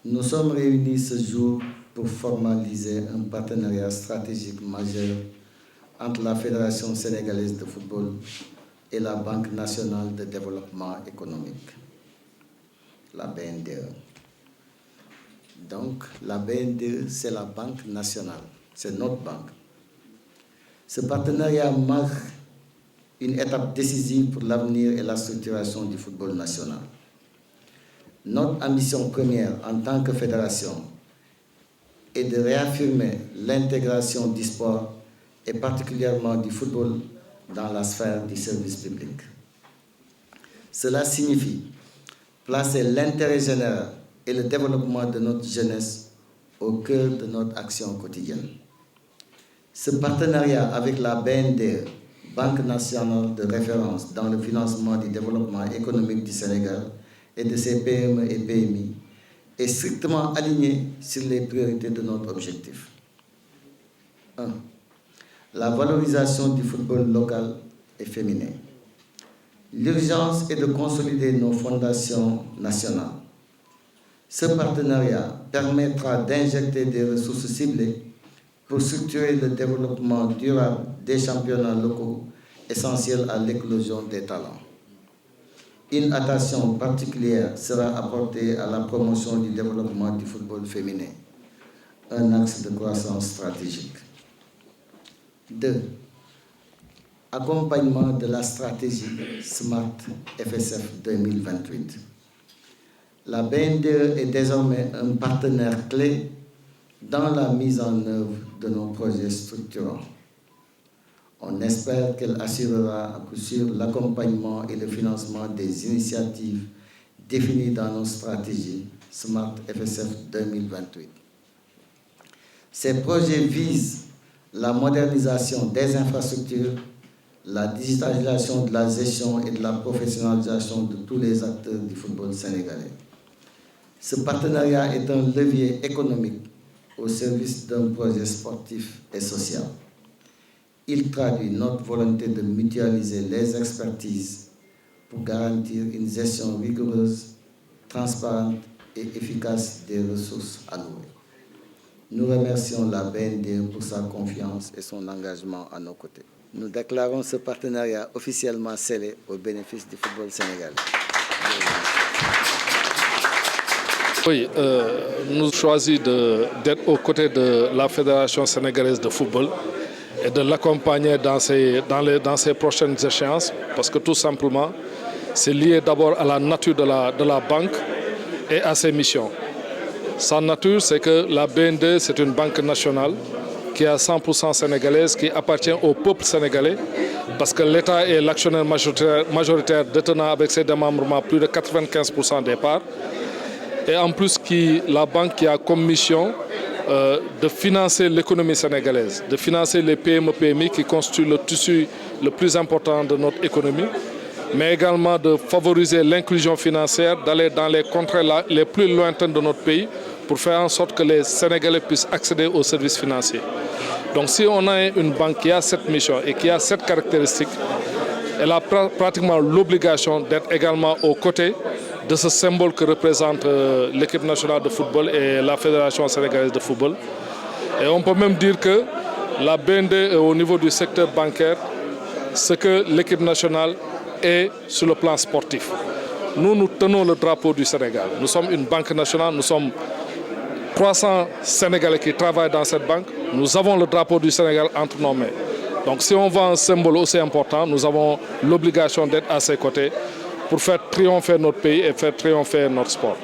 Nous sommes réunis ce jour pour formaliser un partenariat stratégique majeur entre la Fédération sénégalaise de football et la Banque nationale de développement économique, la BNDE. Donc, la BNDE, c'est la Banque nationale, c'est notre banque. Ce partenariat marque une étape décisive pour l'avenir et la structuration du football national. Notre ambition première en tant que fédération est de réaffirmer l'intégration du sport et particulièrement du football dans la sphère du service public. Cela signifie placer l'intérêt général et le développement de notre jeunesse au cœur de notre action quotidienne. Ce partenariat avec la BNDE, Banque nationale de référence dans le financement du développement économique du Sénégal et de ses PME et PMI, est strictement aligné sur les priorités de notre objectif. 1. La valorisation du football local et féminin. L'urgence est de consolider nos fondations nationales. Ce partenariat permettra d'injecter des ressources ciblées pour structurer le développement durable des championnats locaux essentiels à l'éclosion des talents. Une attention particulière sera apportée à la promotion du développement du football féminin, un axe de croissance stratégique. 2. Accompagnement de la stratégie Smart FSF 2028. La BNDE est désormais un partenaire clé dans la mise en œuvre de nos projets structurants. On espère qu'elle assurera à coup sûr l'accompagnement et le financement des initiatives définies dans nos stratégies Smart FSF 2028. Ces projets visent la modernisation des infrastructures, la digitalisation de la gestion et de la professionnalisation de tous les acteurs du football sénégalais. Ce partenariat est un levier économique au service d'un projet sportif et social. Il traduit notre volonté de mutualiser les expertises pour garantir une gestion rigoureuse, transparente et efficace des ressources allouées. Nous remercions la BNDE pour sa confiance et son engagement à nos côtés. Nous déclarons ce partenariat officiellement scellé au bénéfice du football sénégalais. Oui, nous choisissons d'être aux côtés de la Fédération sénégalaise de football et de l'accompagner dans ses prochaines échéances, parce que tout simplement, c'est lié d'abord à la nature de la banque et à ses missions. Sa nature, c'est que la BND, c'est une banque nationale qui est à 100% sénégalaise, qui appartient au peuple sénégalais, parce que l'État est l'actionnaire majoritaire détenant avec ses démembrements plus de 95% des parts. Et en plus, la banque qui a comme mission de financer l'économie sénégalaise, de financer les PME-PMI qui constituent le tissu le plus important de notre économie, mais également de favoriser l'inclusion financière, d'aller dans les contrées les plus lointaines de notre pays pour faire en sorte que les Sénégalais puissent accéder aux services financiers. Donc si on a une banque qui a cette mission et qui a cette caractéristique, elle a pratiquement l'obligation d'être également aux côtés de ce symbole que représente l'équipe nationale de football et la Fédération sénégalaise de football. Et on peut même dire que la BND est au niveau du secteur bancaire ce que l'équipe nationale est sur le plan sportif. Nous tenons le drapeau du Sénégal. Nous sommes une banque nationale, nous sommes 300 Sénégalais qui travaillent dans cette banque. Nous avons le drapeau du Sénégal entre nos mains. Donc si on voit un symbole aussi important, nous avons l'obligation d'être à ses côtés pour faire triompher notre pays et faire triompher notre sport.